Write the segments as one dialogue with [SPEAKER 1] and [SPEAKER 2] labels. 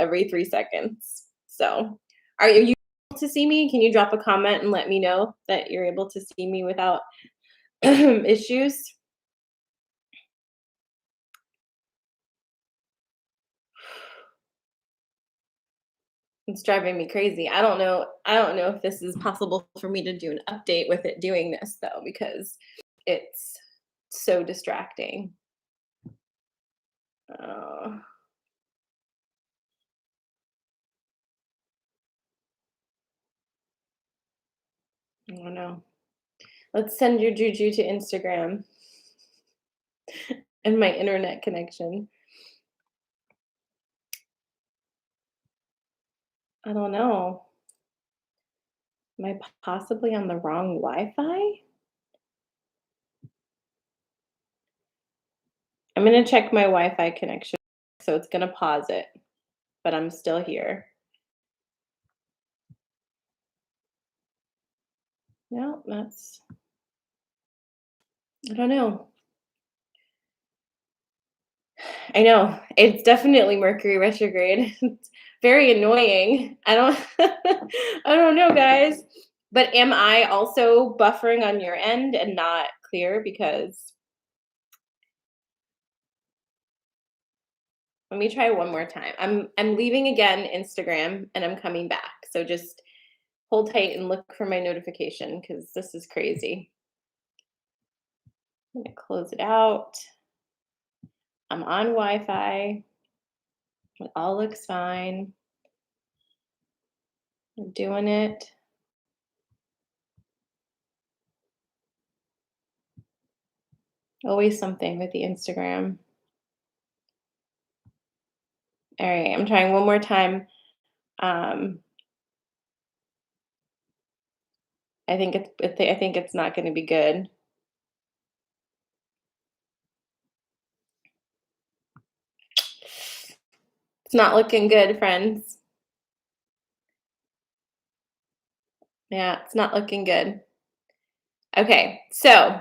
[SPEAKER 1] every 3 seconds. So, are you able to see me? Can you drop a comment and let me know that you're able to see me without issues? It's driving me crazy. I don't know if this is possible for me to do an update with it doing this though, because it's so distracting. Oh, I don't know. Let's send your juju to Instagram and my internet connection. I don't know. Am I possibly on the wrong Wi-Fi? I'm gonna check my Wi-Fi connection. So it's gonna pause it, but I'm still here. No, I don't know. I know. It's definitely Mercury retrograde. It's very annoying. I don't I don't know, guys. But am I also buffering on your end and not clear? Because let me try one more time. I'm leaving again Instagram and I'm coming back. So just hold tight and look for my notification because this is crazy. I'm gonna close it out. I'm on Wi-Fi. It all looks fine. I'm doing it. Always something with the Instagram. All right, I'm trying one more time. Um, I think it's not going to be good. It's not looking good, friends. Yeah, it's not looking good. Okay, so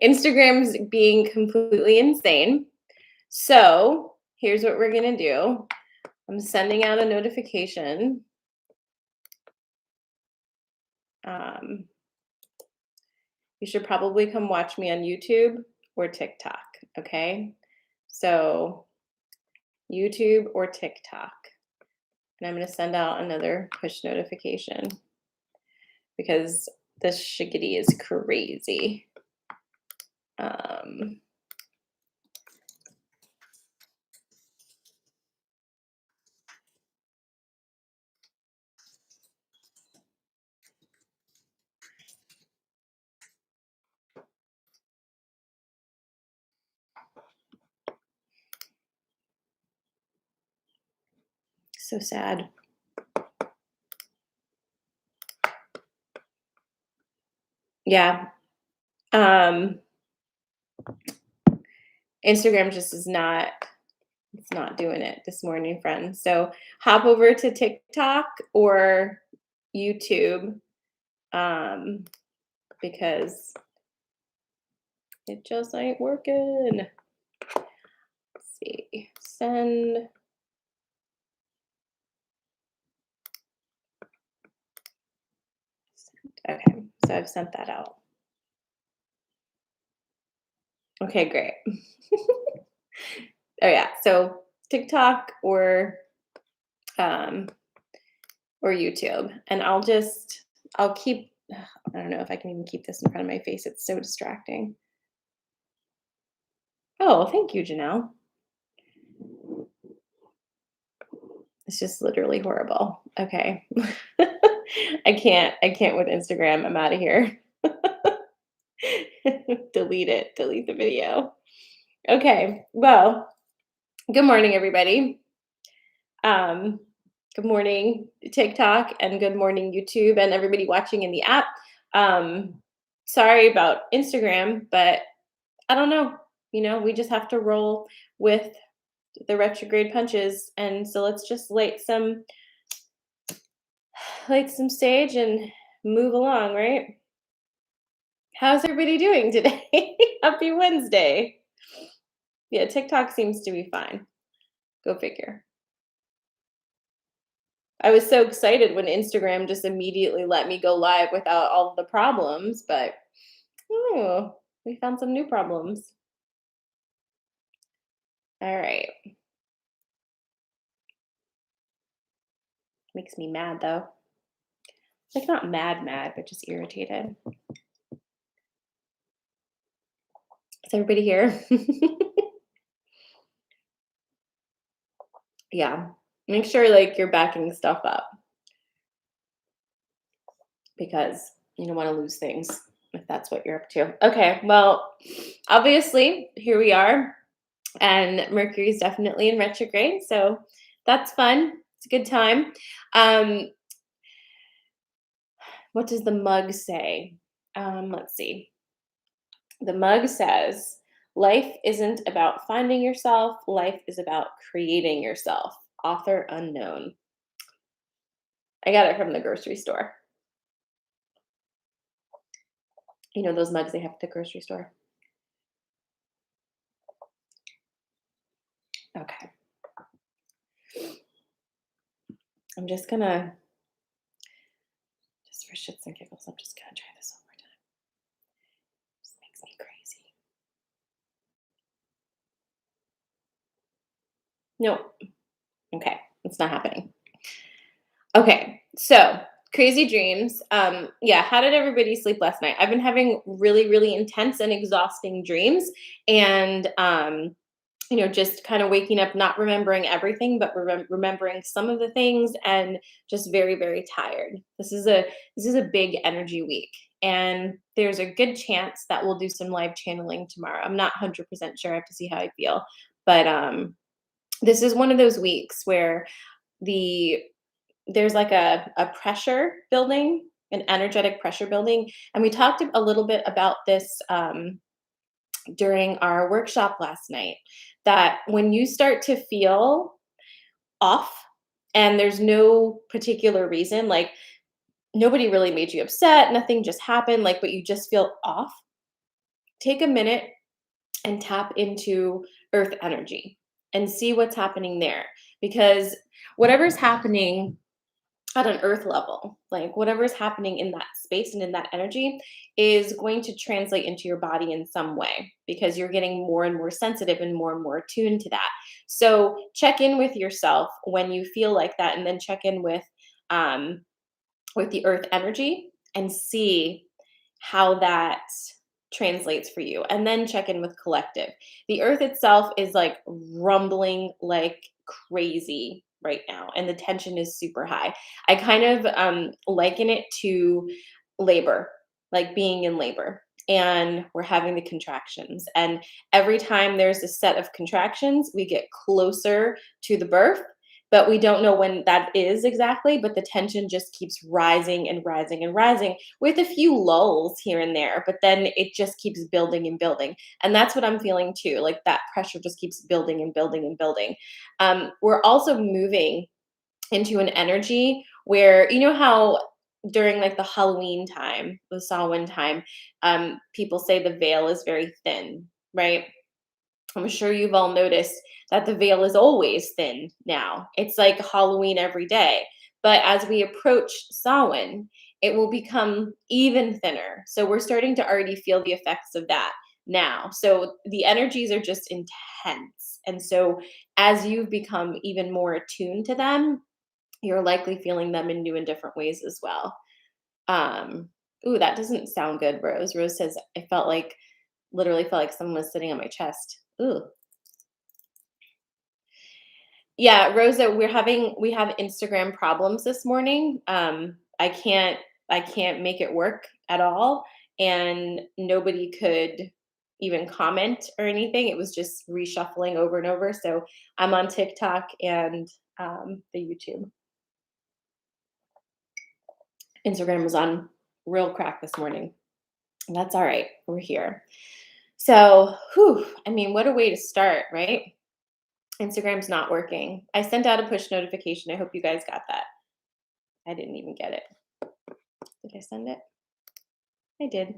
[SPEAKER 1] Instagram's being completely insane. So here's what we're gonna do. I'm sending out a notification. Um, you should probably come watch me on YouTube or TikTok. Okay, so YouTube or TikTok. And I'm going to send out another push notification because this shiggity is crazy. Um, so sad. Yeah. Instagram just is not, it's not doing it this morning, friends. So hop over to TikTok or YouTube because it just ain't working. Let's see. Send. Okay, so I've sent that out. Okay, great. Oh yeah, so TikTok um or YouTube, and I'll keep. I don't know if I can even keep this in front of my face. It's so distracting. Oh, thank you, Janelle. It's just literally horrible. Okay. I can't with Instagram. I'm out of here. Delete it. Delete the video. Okay. Well, good morning, everybody. Good morning, TikTok, and good morning, YouTube, and everybody watching in the app. Sorry about Instagram, but I don't know. We just have to roll with the retrograde punches, and so let's just light some stage and move along, right? How's everybody doing today? Happy Wednesday. Yeah, TikTok seems to be fine. Go figure. I was so excited when Instagram just immediately let me go live without all of the problems, but oh, we found some new problems. All right. Makes me mad though. Like not mad, but just irritated. Is everybody here? Yeah. Make sure like you're backing stuff up because you don't want to lose things if that's what you're up to. Okay, well, obviously, here we are, and Mercury's definitely in retrograde, so that's fun. It's a good time. Um, what does the mug say? Let's see. The mug says, life isn't about finding yourself, life is about creating yourself. Author unknown. I got it from the grocery store. You know those mugs they have at the grocery store? Okay. I'm just gonna, just for shits and giggles, I'm just gonna try this one more time. This makes me crazy. Nope. Okay, it's not happening. Okay, so crazy dreams. Yeah, how did everybody sleep last night? I've been having really, really intense and exhausting dreams, and just kind of waking up, not remembering everything, but remembering some of the things, and just very, very tired. This is a big energy week, and there's a good chance that we'll do some live channeling tomorrow. I'm not 100% sure. I have to see how I feel, but this is one of those weeks where the there's like a pressure building, an energetic pressure building, and we talked a little bit about this during our workshop last night, that when you start to feel off and there's no particular reason, like nobody really made you upset, nothing just happened, like, but you just feel off, take a minute and tap into earth energy and see what's happening there, because whatever's happening at an earth level, like whatever's happening in that space and in that energy is going to translate into your body in some way, because you're getting more and more sensitive and more attuned to that. So check in with yourself when you feel like that, and then check in with the earth energy and see how that translates for you, and then check in with collective. The earth itself is like rumbling like crazy right now, and the tension is super high. I kind of liken it to labor, like being in labor, and we're having the contractions, and every time there's a set of contractions we get closer to the birth, but we don't know when that is exactly, but the tension just keeps rising and rising and rising, with a few lulls here and there, but then it just keeps building and building. And that's what I'm feeling too. Like that pressure just keeps building and building and building. We're also moving into an energy where, you know how during like the Halloween time, the Samhain time, people say the veil is very thin, right? I'm sure you've all noticed that the veil is always thin now. It's like Halloween every day. But as we approach Samhain, it will become even thinner. So we're starting to already feel the effects of that now. So the energies are just intense. And so as you've become even more attuned to them, you're likely feeling them in new and different ways as well. Ooh, that doesn't sound good, Rose. Rose says, I felt like, literally felt like someone was sitting on my chest. Ooh. Yeah, Rosa, we have Instagram problems this morning. I can't make it work at all, and nobody could even comment or anything. It was just reshuffling over and over. So I'm on TikTok and the YouTube. Instagram was on real crack this morning. And that's all right. We're here. So, whew, I mean, what a way to start, right? Instagram's not working. I sent out a push notification. I hope you guys got that. I didn't even get it. Did I send it? I did.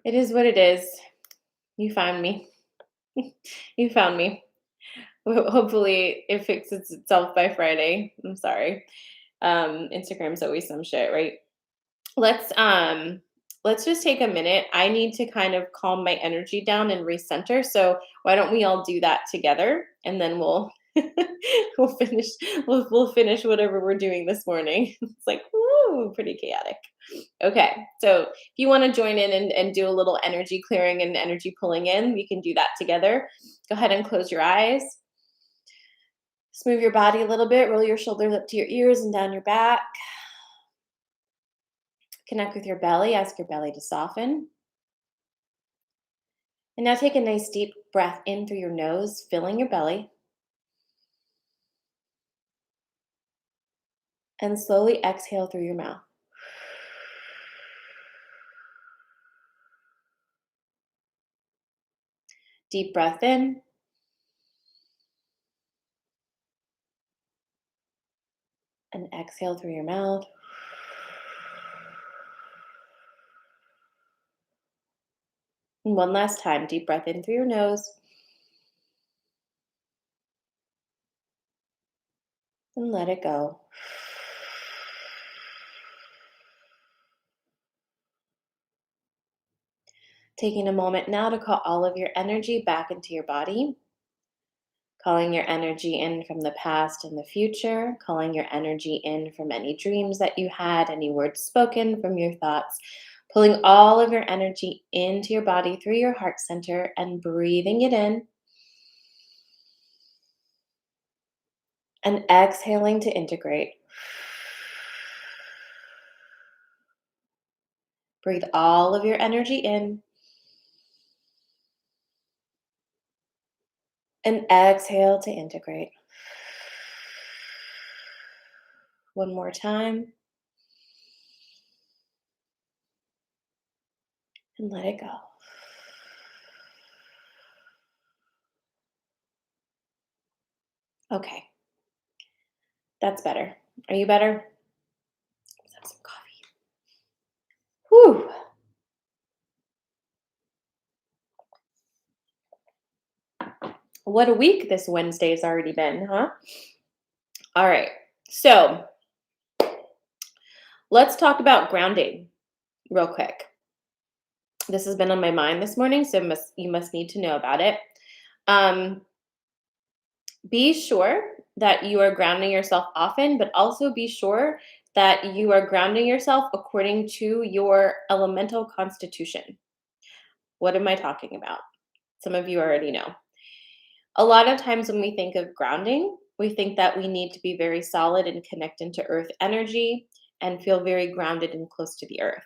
[SPEAKER 1] It is what it is. You found me. You found me. Hopefully it fixes itself by Friday. I'm sorry. Instagram's always some shit, right? Let's um let's just take a minute. I need to kind of calm my energy down and recenter. So why don't we all do that together and then we'll we'll finish we'll finish whatever we're doing this morning. It's like, woo, pretty chaotic. Okay. So if you want to join in and do a little energy clearing and energy pulling in, we can do that together. Go ahead and close your eyes. Just move your body a little bit, roll your shoulders up to your ears and down your back. Connect with your belly, ask your belly to soften. And now take a nice deep breath in through your nose, filling your belly. And slowly exhale through your mouth. Deep breath in. And exhale through your mouth. And one last time, deep breath in through your nose. And let it go. Taking a moment now to call all of your energy back into your body. Calling your energy in from the past and the future. Calling your energy in from any dreams that you had, any words spoken from your thoughts. Pulling all of your energy into your body through your heart center and breathing it in. And exhaling to integrate. Breathe all of your energy in. And exhale to integrate. One more time. And let it go. Okay. That's better. Are you better? Let's have some coffee. Whew. What a week this Wednesday's already been, huh? All right. So let's talk about grounding real quick. This has been on my mind this morning, so you must need to know about it. Um, be sure that you are grounding yourself often, but also be sure that you are grounding yourself according to your elemental constitution. What am I talking about? Some of you already know. A lot of times when we think of grounding, we think that we need to be very solid and connect into earth energy and feel very grounded and close to the earth.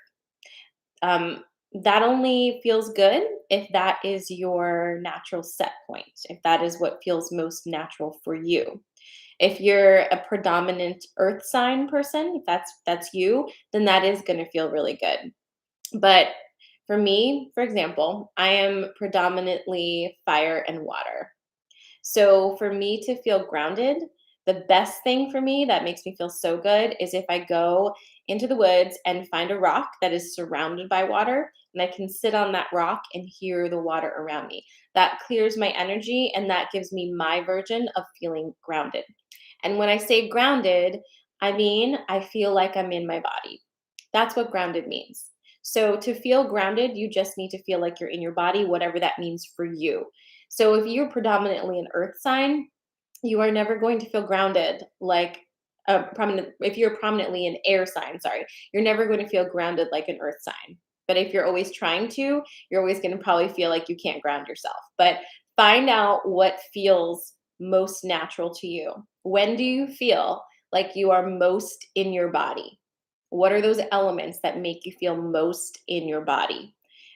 [SPEAKER 1] That only feels good if that is your natural set point, if that is what feels most natural for you. If you're a predominant earth sign person, if that's you, then that is going to feel really good. But for me, for example, I am predominantly fire and water. So for me to feel grounded, the best thing for me that makes me feel so good is if I go into the woods and find a rock that is surrounded by water and I can sit on that rock and hear the water around me. That clears my energy and that gives me my version of feeling grounded. And when I say grounded, I mean I feel like I'm in my body. That's what grounded means. So to feel grounded, you just need to feel like you're in your body, whatever that means for you. So if you're predominantly an earth sign, you are never going to feel grounded like a prominent if you're prominently an air sign, sorry, you're never going to feel grounded like an earth sign. But if you're always trying to, you're always going to probably feel like you can't ground yourself. But find out what feels most natural to you. When do you feel like you are most in your body? What are those elements that make you feel most in your body?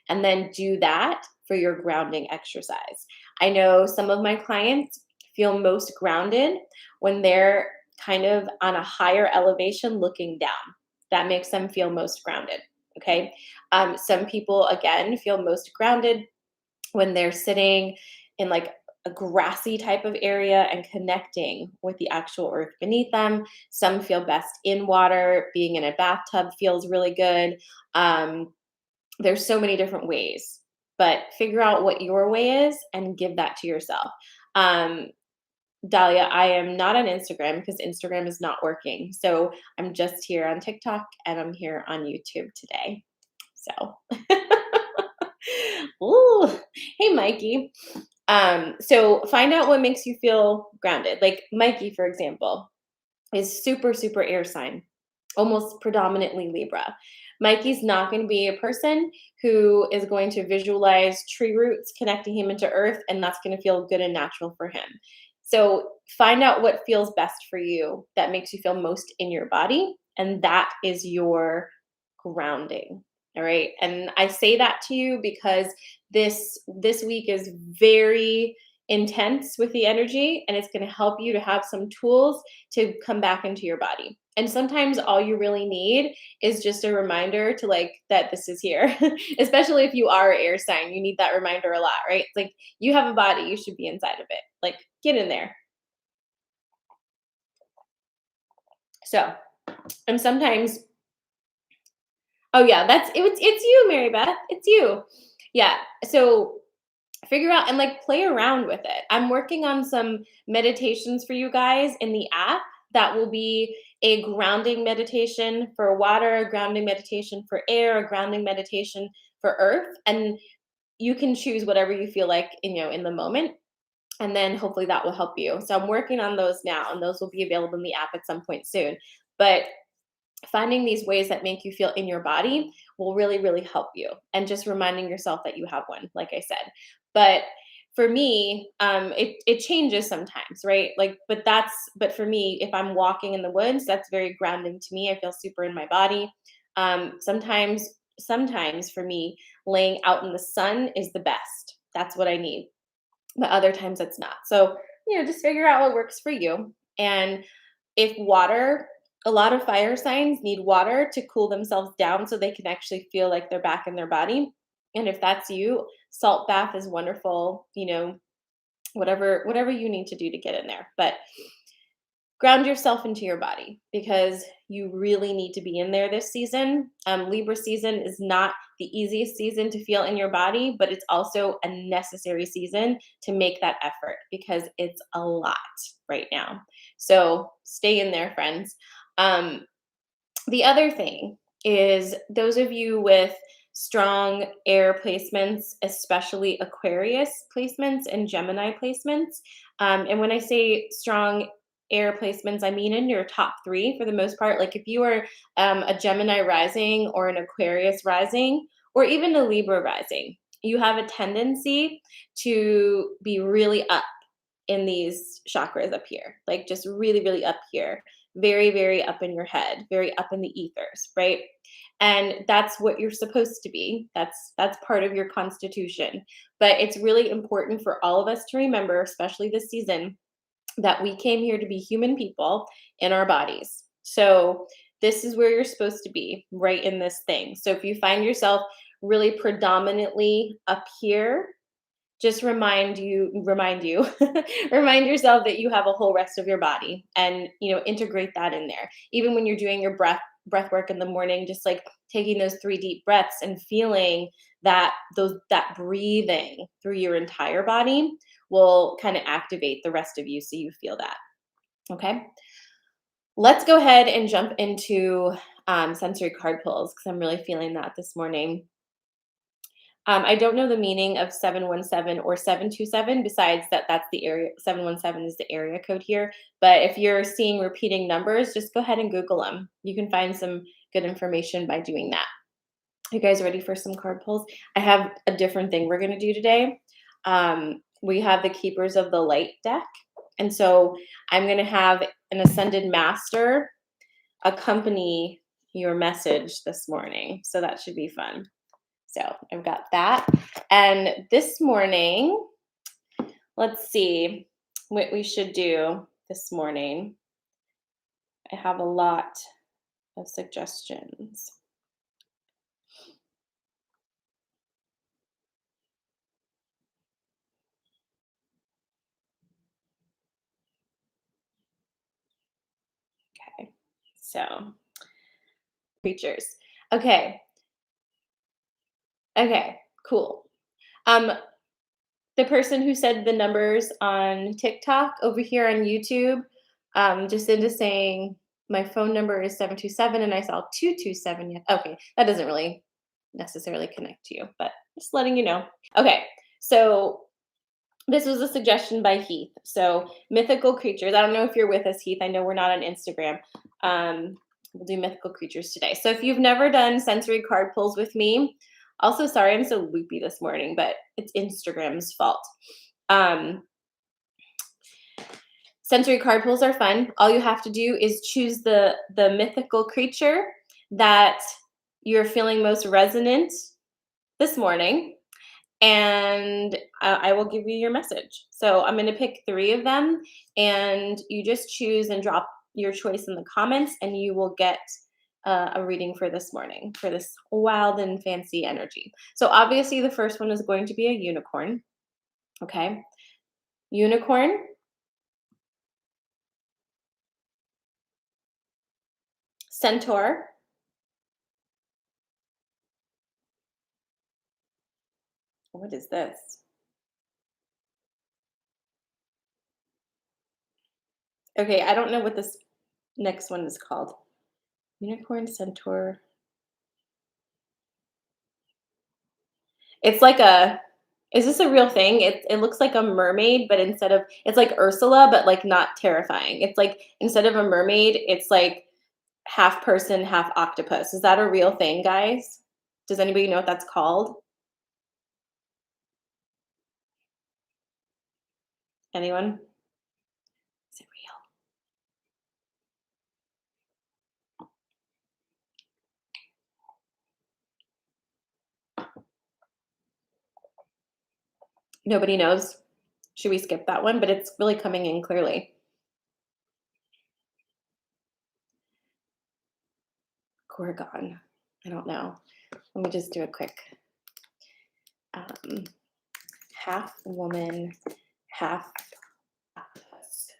[SPEAKER 1] And then do that for your grounding exercise. I know some of my clients feel most grounded when they're kind of on a higher elevation looking down. That makes them feel most grounded. Okay. Some people, again, feel most grounded when they're sitting in like a grassy type of area and connecting with the actual earth beneath them. Some feel best in water. Being in a bathtub feels really good. There's so many different ways, but figure out what your way is and give that to yourself. Um, Dahlia, I am not on Instagram because Instagram is not working. So I'm just here on TikTok and I'm here on YouTube today. So, ooh, hey, Mikey. So find out what makes you feel grounded. Like Mikey, for example, is super, super air sign, almost predominantly Libra. Mikey's not going to be a person who is going to visualize tree roots connecting him into earth, and that's going to feel good and natural for him. So find out what feels best for you that makes you feel most in your body, and that is your grounding. All right. And I say that to you because this week is very intense with the energy, and it's going to help you to have some tools to come back into your body. And sometimes all you really need is just a reminder to like that this is here. Especially if you are air sign, you need that reminder a lot, right? It's like you have a body, you should be inside of it. Like get in there. So, and sometimes, oh yeah, it's you, Mary Beth. It's you. Yeah. So figure out and like play around with it. I'm working on some meditations for you guys in the app that will be a grounding meditation for water, a grounding meditation for air, a grounding meditation for earth. And you can choose whatever you feel like in the moment. And then hopefully that will help you. So I'm working on those now, and those will be available in the app at some point soon. But finding these ways that make you feel in your body will really, really help you. And just reminding yourself that you have one, like I said. But for me, it changes sometimes, right? Like, but for me, if I'm walking in the woods, that's very grounding to me. I feel super in my body. Sometimes for me, laying out in the sun is the best. That's what I need. But other times it's not. So, just figure out what works for you. And if water, a lot of fire signs need water to cool themselves down so they can actually feel like they're back in their body. And if that's you, salt bath is wonderful, whatever you need to do to get in there. But ground yourself into your body because you really need to be in there this season. Libra season is not the easiest season to feel in your body, but it's also a necessary season to make that effort because it's a lot right now. So stay in there, friends. The other thing is those of you with strong air placements, especially Aquarius placements and Gemini placements. And when I say strong air placements, I mean in your top three for the most part. Like if you are a Gemini rising or an Aquarius rising, or even a Libra rising, you have a tendency to be really up in these chakras up here, like just really, really up here, very, very up in your head, very up in the ethers, right? And that's what you're supposed to be. That's part of your constitution. But it's really important for all of us to remember, especially this season, that we came here to be human people in our bodies. So this is where you're supposed to be, right in this thing. So if you find yourself really predominantly up here, just remind you remind yourself that you have a whole rest of your body, and integrate that in there. Even when you're doing your breath work in the morning, just like taking those 3 deep breaths and feeling that breathing through your entire body will kind of activate the rest of you so you feel that. Okay, let's go ahead and jump into sensory card pulls because I'm really feeling that this morning. I don't know the meaning of 717 or 727, besides that's the area. 717 is the area code here. But if you're seeing repeating numbers, just go ahead and Google them. You can find some good information by doing that. You guys ready for some card pulls? I have a different thing we're going to do today. We have the Keepers of the Light deck. And so I'm going to have an Ascended Master accompany your message this morning. So that should be fun. So I've got that. And this morning, let's see what we should do this morning. I have a lot of suggestions. Okay, so creatures. Okay, cool. Um, the person who said the numbers on TikTok over here on YouTube, just into saying my phone number is 727 and I saw 227. Yet. Okay, that doesn't really necessarily connect to you, but just letting you know. Okay, so this was a suggestion by Heath. So mythical creatures. I don't know if you're with us, Heath. I know we're not on Instagram. We'll do mythical creatures today. So if you've never done sensory card pulls with me, also sorry I'm so loopy this morning, but it's Instagram's fault. Sensory card pulls are fun. All you have to do is choose the mythical creature that you're feeling most resonant this morning, and I will give you your message. So I'm going to pick 3 of them, and you just choose and drop your choice in the comments, and you will get a reading for this morning, for this wild and fancy energy. So obviously the first one is going to be a unicorn. Okay. Unicorn. Centaur. What is this? Okay, I don't know what this next one is called. Unicorn, centaur. It's like is this a real thing? It looks like a mermaid, but instead of, it's like Ursula, but like not terrifying. It's like instead of a mermaid, it's like half person, half octopus. Is that a real thing, guys? Does anybody know what that's called? Anyone? Is it real? Nobody knows. Should we skip that one? But it's really coming in clearly. Gorgon. I don't know. Let me just do a quick half woman, half octopus.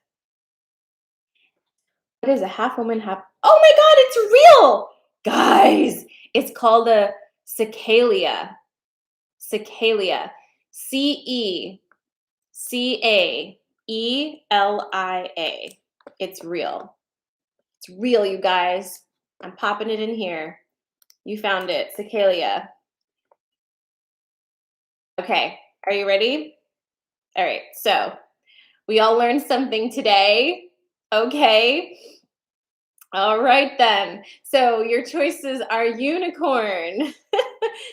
[SPEAKER 1] What is a half woman, half? Oh my God, it's real, guys! It's called a Cecalia. Cecalia. Cecaelia. It's real. It's real, you guys. I'm popping it in here. You found it, Cecalia. Okay, are you ready? All right, so we all learned something today. Okay. All right then. So your choices are unicorn,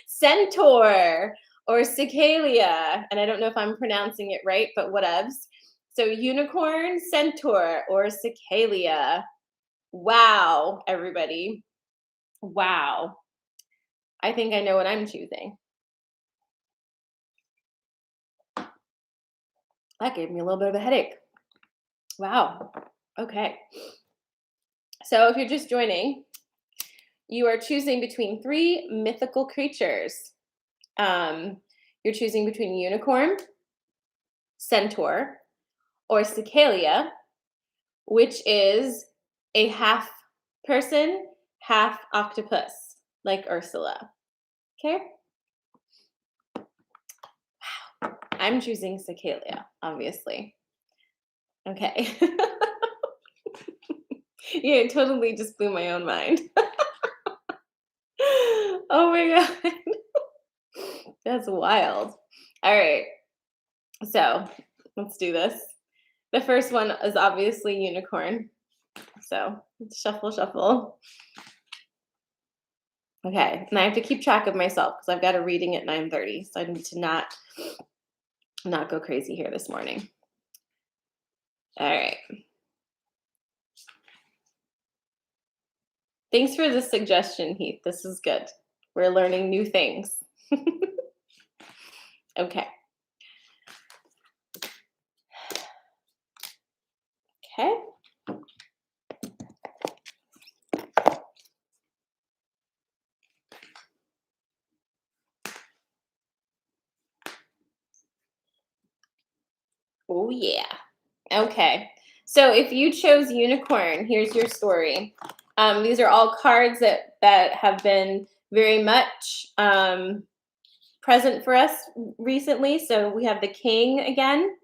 [SPEAKER 1] centaur, or cicalia. And I don't know if I'm pronouncing it right, but whatevs. So unicorn, centaur, or cicalia. Wow, everybody. Wow. I think I know what I'm choosing. That gave me a little bit of a headache. Wow. Okay. So if you're just joining, you are choosing between 3 mythical creatures. You're choosing between unicorn, centaur, or cicalia, which is a half person, half octopus, like Ursula. Okay? Wow. I'm choosing cicalia, obviously. Okay. Yeah, it totally just blew my own mind. Oh my God. That's wild. All right. So let's do this. The first one is obviously unicorn. So shuffle, shuffle. Okay, and I have to keep track of myself because I've got a reading at 9:30, so I need to not go crazy here this morning. All right. Thanks for the suggestion, Heath. This is good. We're learning new things. Okay. Okay. Oh yeah. Okay. So if you chose unicorn, here's your story. These are all cards that have been very much present for us recently. So we have the king again.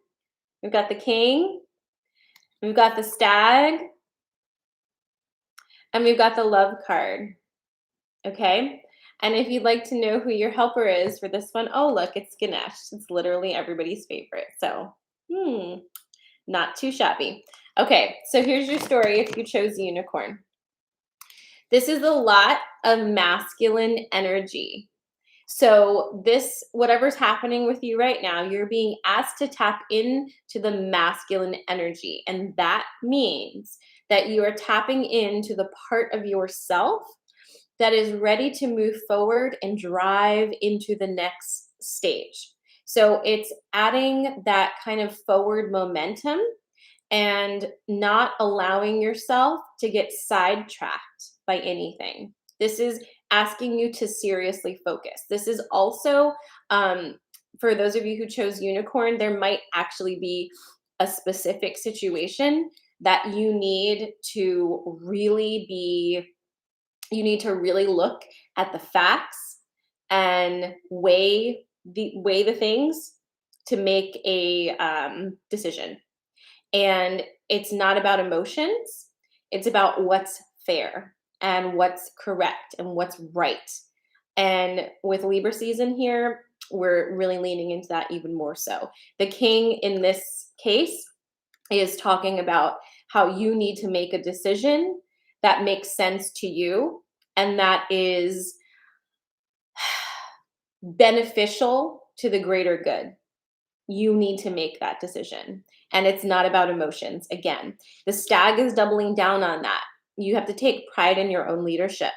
[SPEAKER 1] We've got the king. We've got the stag. And we've got the love card. Okay. And if you'd like to know who your helper is for this one, oh, look, it's Ganesh. It's literally everybody's favorite. So, not too shabby. Okay. So here's your story if you chose unicorn. This is a lot of masculine energy. So this, whatever's happening with you right now, you're being asked to tap into the masculine energy. And that means that you are tapping into the part of yourself that is ready to move forward and drive into the next stage. So it's adding that kind of forward momentum and not allowing yourself to get sidetracked by anything. This is asking you to seriously focus. This is also, for those of you who chose unicorn, there might actually be a specific situation that you need to really look at the facts and weigh the things to make a decision. And it's not about emotions. It's about what's fair and what's correct and what's right. And with Libra season here, we're really leaning into that even more so. The king in this case is talking about how you need to make a decision that makes sense to you and that is beneficial to the greater good. You need to make that decision. And it's not about emotions. Again, the stag is doubling down on that. You have to take pride in your own leadership.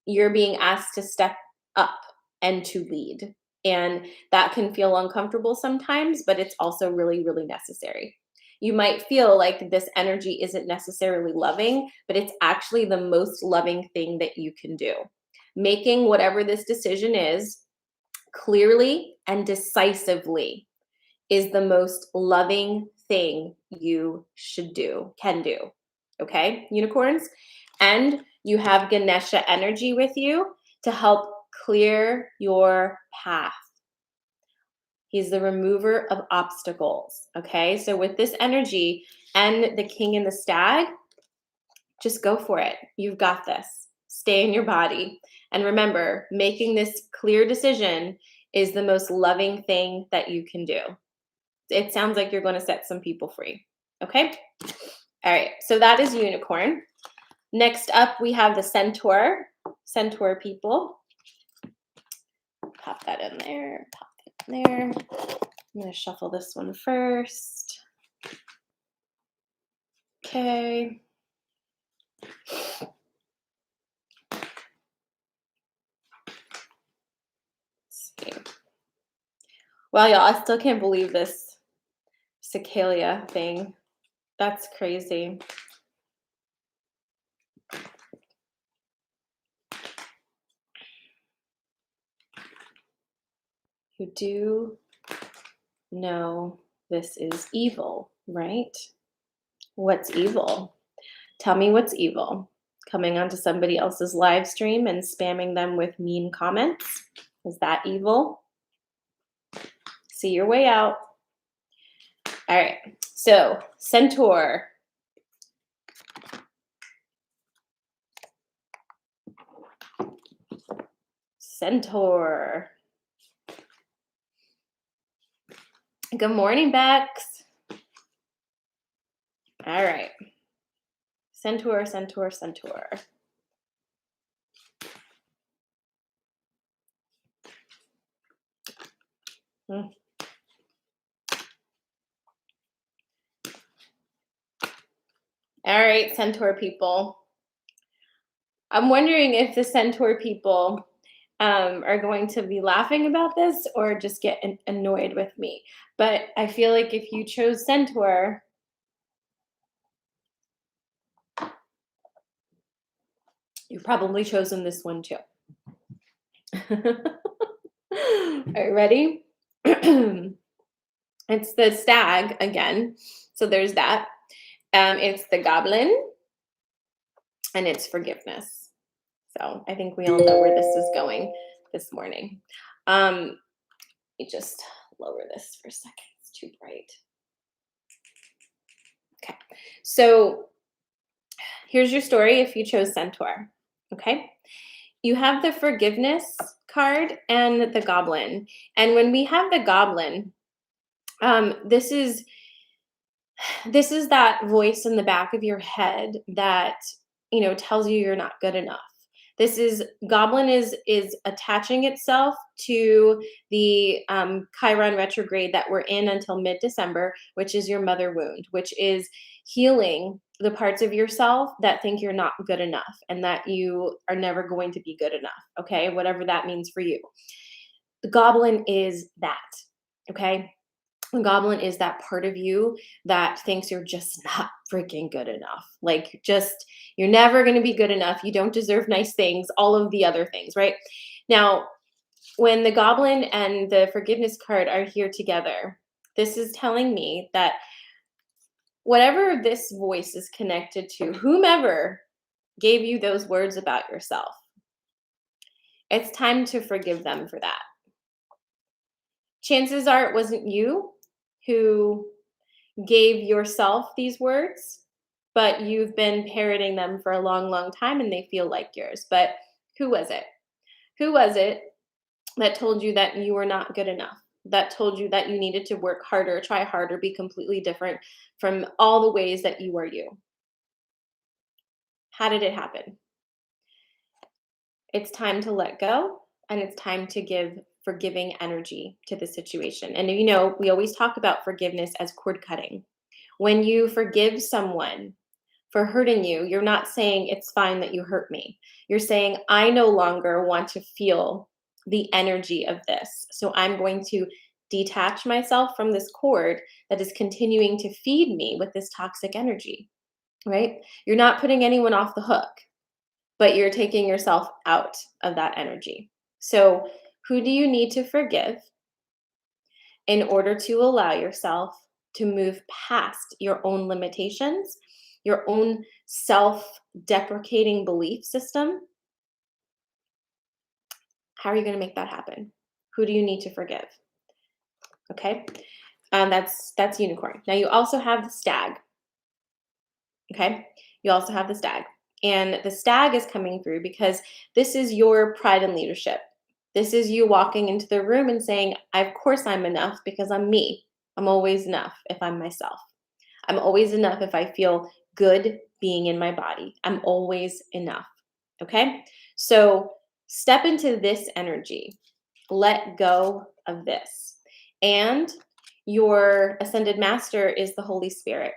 [SPEAKER 1] You're being asked to step up and to lead. And that can feel uncomfortable sometimes, but it's also really, really necessary. You might feel like this energy isn't necessarily loving, but it's actually the most loving thing that you can do. Making whatever this decision is clearly and decisively is the most loving thing you can do. Okay, unicorns? And you have Ganesha energy with you to help clear your path. He's the remover of obstacles. Okay, so with this energy and the king and the stag, just go for it. You've got this. Stay in your body. And remember, making this clear decision is the most loving thing that you can do. It sounds like you're going to set some people free. Okay? All right. So that is unicorn. Next up, we have the centaur. Centaur people. Pop that in there. Pop it in there. I'm going to shuffle this one first. Okay. Let's see. Wow, y'all, I still can't believe this cicala thing. That's crazy. You do know this is evil, right? What's evil? Tell me what's evil. Coming onto somebody else's live stream and spamming them with mean comments? Is that evil? See your way out. All right, so Centaur. Centaur. Good morning, Bex. All right. Centaur, Centaur, Centaur. All right, Centaur people. I'm wondering if the Centaur people are going to be laughing about this or just get annoyed with me. But I feel like if you chose Centaur, you've probably chosen this one too. Are you ready? It's the stag again. So there's that. It's the goblin and it's forgiveness. So I think we all know where this is going this morning. Let me just lower this for a second. It's too bright. Okay. So here's your story if you chose Centaur. Okay. You have the forgiveness card and the goblin. And when we have the goblin, this is that voice in the back of your head that tells you you're not good enough. This is goblin is attaching itself to the Chiron retrograde that we're in until mid-December, which is your mother wound, which is healing the parts of yourself that think you're not good enough and that you are never going to be good enough. Okay, whatever that means for you. The goblin is that. Okay. The goblin is that part of you that thinks you're just not freaking good enough. Like, just, you're never going to be good enough. You don't deserve nice things, all of the other things, right? Now, when the goblin and the forgiveness card are here together, this is telling me that whatever this voice is connected to, whomever gave you those words about yourself, it's time to forgive them for that. Chances are it wasn't you who gave yourself these words, but you've been parroting them for a long, long time and they feel like yours. But who was it? Who was it that told you that you were not good enough? That told you that you needed to work harder, try harder, be completely different from all the ways that you are you? How did it happen? It's time to let go, and it's time to give forgiving energy to the situation. And we always talk about forgiveness as cord cutting. When you forgive someone for hurting you, you're not saying it's fine that you hurt me. You're saying, I no longer want to feel the energy of this. So I'm going to detach myself from this cord that is continuing to feed me with this toxic energy, right? You're not putting anyone off the hook, but you're taking yourself out of that energy. So who do you need to forgive in order to allow yourself to move past your own limitations, your own self-deprecating belief system? How are you going to make that happen? Who do you need to forgive? Okay, that's unicorn. Now you also have the stag. Okay, you also have the stag, and the stag is coming through because this is your pride and leadership. This is you walking into the room and saying, of course I'm enough because I'm me. I'm always enough if I'm myself. I'm always enough if I feel good being in my body. I'm always enough. Okay? So step into this energy. Let go of this. And your ascended master is the Holy Spirit.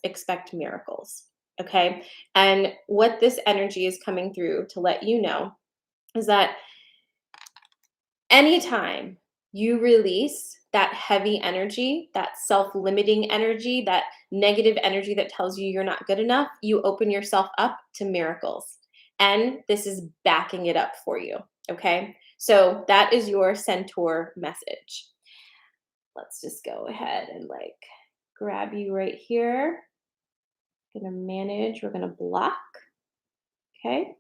[SPEAKER 1] Expect miracles. Okay? And what this energy is coming through to let you know is that anytime you release that heavy energy, that self-limiting energy, that negative energy that tells you you're not good enough, you open yourself up to miracles. And this is backing it up for you, okay? So that is your Centaur message. Let's just go ahead and grab you right here. Gonna manage, we're gonna block, okay?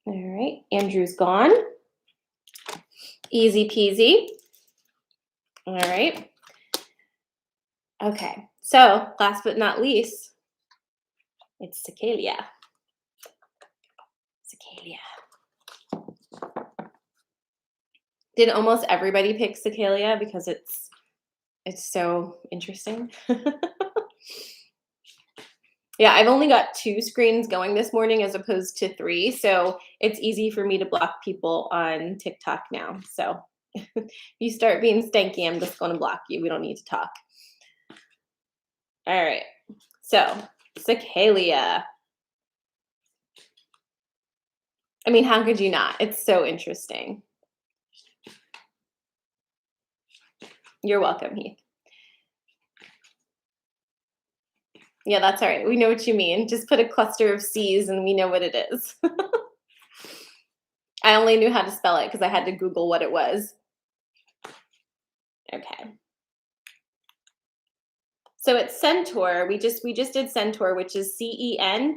[SPEAKER 1] All right, Andrew's gone. Easy peasy. All right. Okay. So last but not least, it's Cicalia. Cicalia. Did almost everybody pick Cicalia because it's so interesting? Yeah, I've only got 2 screens going this morning as opposed to 3, so it's easy for me to block people on TikTok now. So if you start being stanky, I'm just going to block you. We don't need to talk. All right. So, Cicalia. I mean, how could you not? It's so interesting. You're welcome, Heath. Yeah, that's all right. We know what you mean. Just put a cluster of C's and we know what it is. I only knew how to spell it because I had to Google what it was. Okay. So it's Centaur. We just did Centaur, which is Centaur.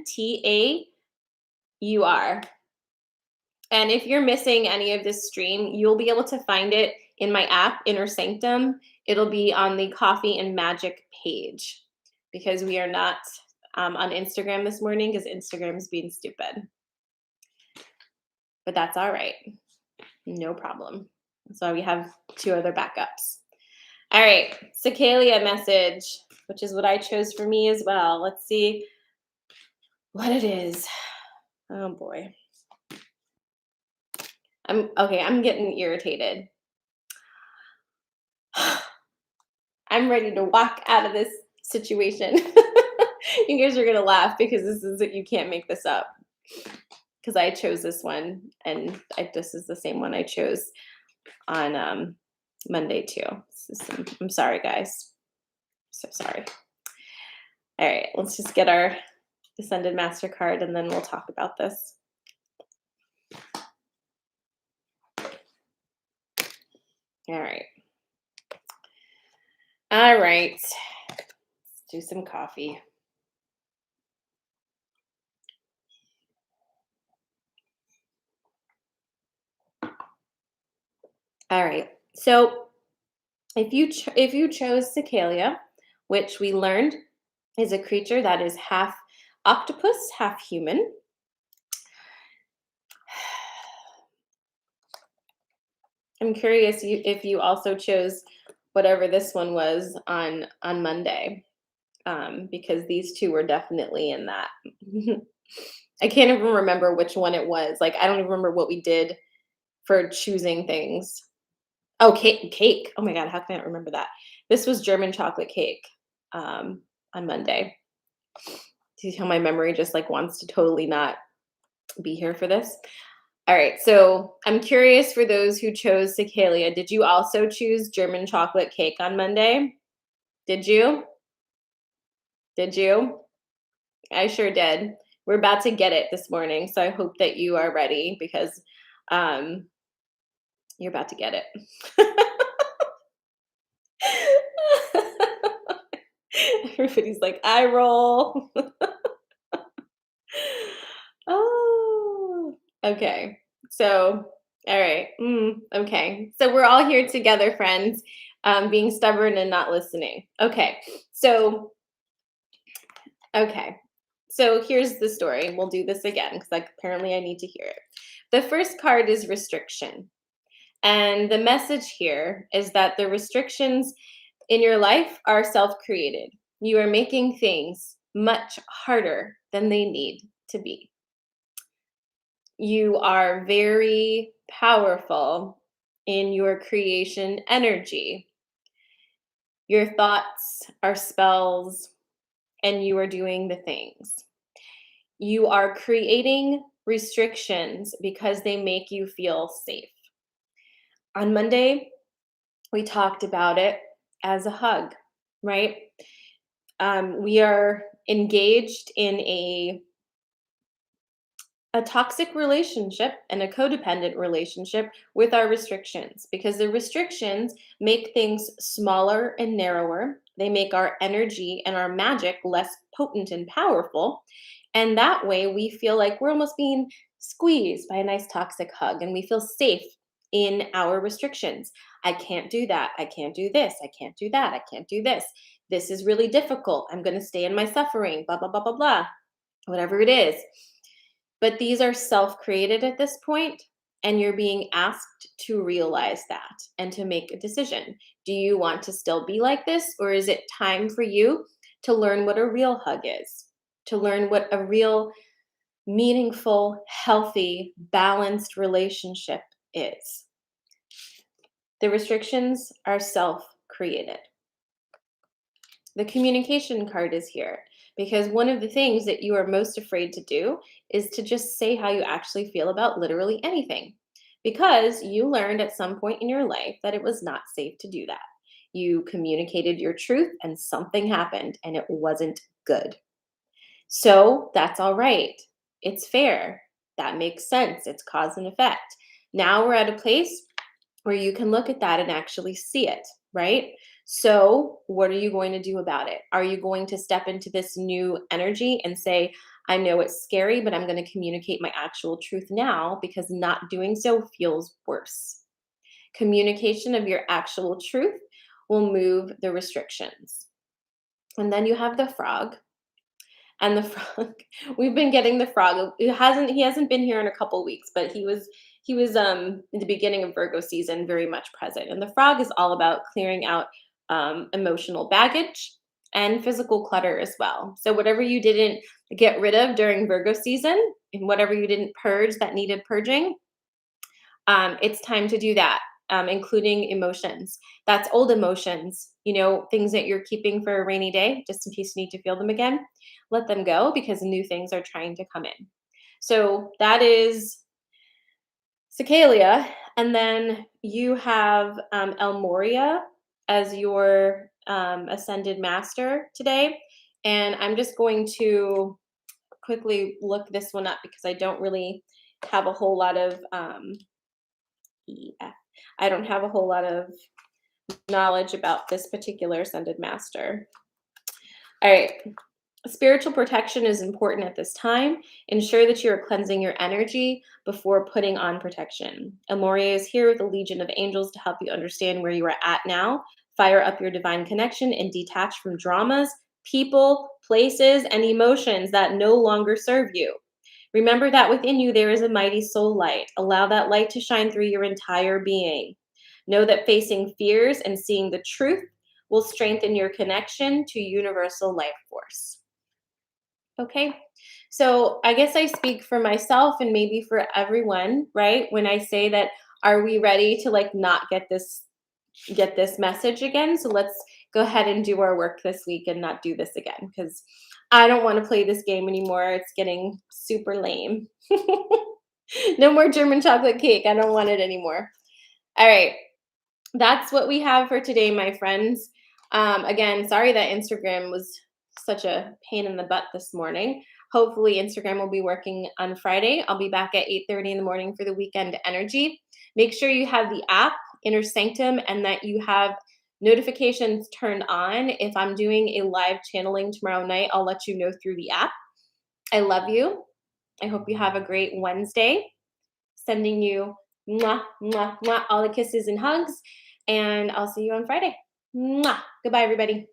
[SPEAKER 1] And if you're missing any of this stream, you'll be able to find it in my app, Inner Sanctum. It'll be on the Coffee and Magic page because we are not on Instagram this morning because Instagram's being stupid. But that's all right. No problem. So we have 2 other backups. All right, Cicalia message, which is what I chose for me as well. Let's see what it is. Oh boy. I'm getting irritated. I'm ready to walk out of this situation. You guys are gonna laugh because you can't make this up. Because I chose this one, and this is the same one I chose on Monday too. I'm sorry, guys. So sorry. All right, let's just get our Descended MasterCard, and then we'll talk about this. All right. All right. Let's do some coffee. All right. So if you chose Cicalia, which we learned is a creature that is half octopus, half human. I'm curious if you also chose whatever this one was on Monday, because these 2 were definitely in that. I can't even remember which one it was. Like, I don't even remember what we did for choosing things. Oh, cake. Oh my God, how can I not remember that? This was German chocolate cake on Monday. See how my memory just like wants to totally not be here for this? All right, so I'm curious for those who chose Cicalia, did you also choose German chocolate cake on Monday? Did you? Did you? I sure did. We're about to get it this morning, so I hope that you are ready because you're about to get it. Everybody's like, eye roll. Oh, okay. So, all right. Okay. So we're all here together, friends, being stubborn and not listening. Okay. So, okay. So here's the story. We'll do this again because like apparently I need to hear it. The first card is restriction. And the message here is that the restrictions in your life are self-created. You are making things much harder than they need to be. You are very powerful in your creation energy. Your thoughts are spells, and you are doing the things. You are creating restrictions because they make you feel safe. On Monday, we talked about it as a hug, right? We are engaged in a toxic relationship and a codependent relationship with our restrictions because the restrictions make things smaller and narrower. They make our energy and our magic less potent and powerful. And that way we feel like we're almost being squeezed by a nice toxic hug and we feel safe in our restrictions. I can't do that. I can't do this. I can't do that. I can't do this. This is really difficult. I'm going to stay in my suffering, blah, blah, blah, blah, blah, whatever it is. But these are self-created at this point, and you're being asked to realize that and to make a decision. Do you want to still be like this, or is it time for you to learn what a real hug is, to learn what a real meaningful, healthy, balanced relationship is? The restrictions are self-created. The communication card is here because one of the things that you are most afraid to do is to just say how you actually feel about literally anything, because you learned at some point in your life that it was not safe to do that. You communicated your truth and something happened and it wasn't good. So that's all right. It's fair. That makes sense. It's cause and effect. Now we're at a place where you can look at that and actually see it, right? So what are you going to do about it? Are you going to step into this new energy and say, I know it's scary, but I'm going to communicate my actual truth now because not doing so feels worse. Communication of your actual truth will move the restrictions. And then you have the frog. And the frog, we've been getting the frog. He hasn't been here in a couple weeks, but he was in the beginning of Virgo season very much present. And the frog is all about clearing out emotional baggage and physical clutter as well. So whatever you didn't get rid of during Virgo season and whatever you didn't purge that needed purging, it's time to do that, including emotions. That's old emotions, things that you're keeping for a rainy day, just in case you need to feel them again. Let them go because new things are trying to come in. So that is Cicalia. And then you have El Moria as your ascended master today. And I'm just going to quickly look this one up because I don't really have a whole lot of I don't have a whole lot of knowledge about this particular ascended master. All right. Spiritual protection is important at this time. Ensure that you are cleansing your energy before putting on protection. Amoria is here with a legion of angels to help you understand where you are at now. Fire up your divine connection and detach from dramas, people, places, and emotions that no longer serve you. Remember that within you there is a mighty soul light. Allow that light to shine through your entire being. Know that facing fears and seeing the truth will strengthen your connection to universal life force. Okay, so I guess I speak for myself and maybe for everyone, right? When I say that, are we ready to not get this message again? So let's go ahead and do our work this week and not do this again because I don't want to play this game anymore. It's getting super lame. No more German chocolate cake. I don't want it anymore. All right. That's what we have for today, my friends. Again, sorry that Instagram was such a pain in the butt this morning. Hopefully Instagram will be working on Friday. I'll be back at 8:30 in the morning for the weekend energy. Make sure you have the app, Inner Sanctum, and that you have notifications turned on. If I'm doing a live channeling tomorrow night, I'll let you know through the app. I love you. I hope you have a great Wednesday. Sending you mwah, mwah, mwah, all the kisses and hugs. And I'll see you on Friday. Mwah. Goodbye, everybody.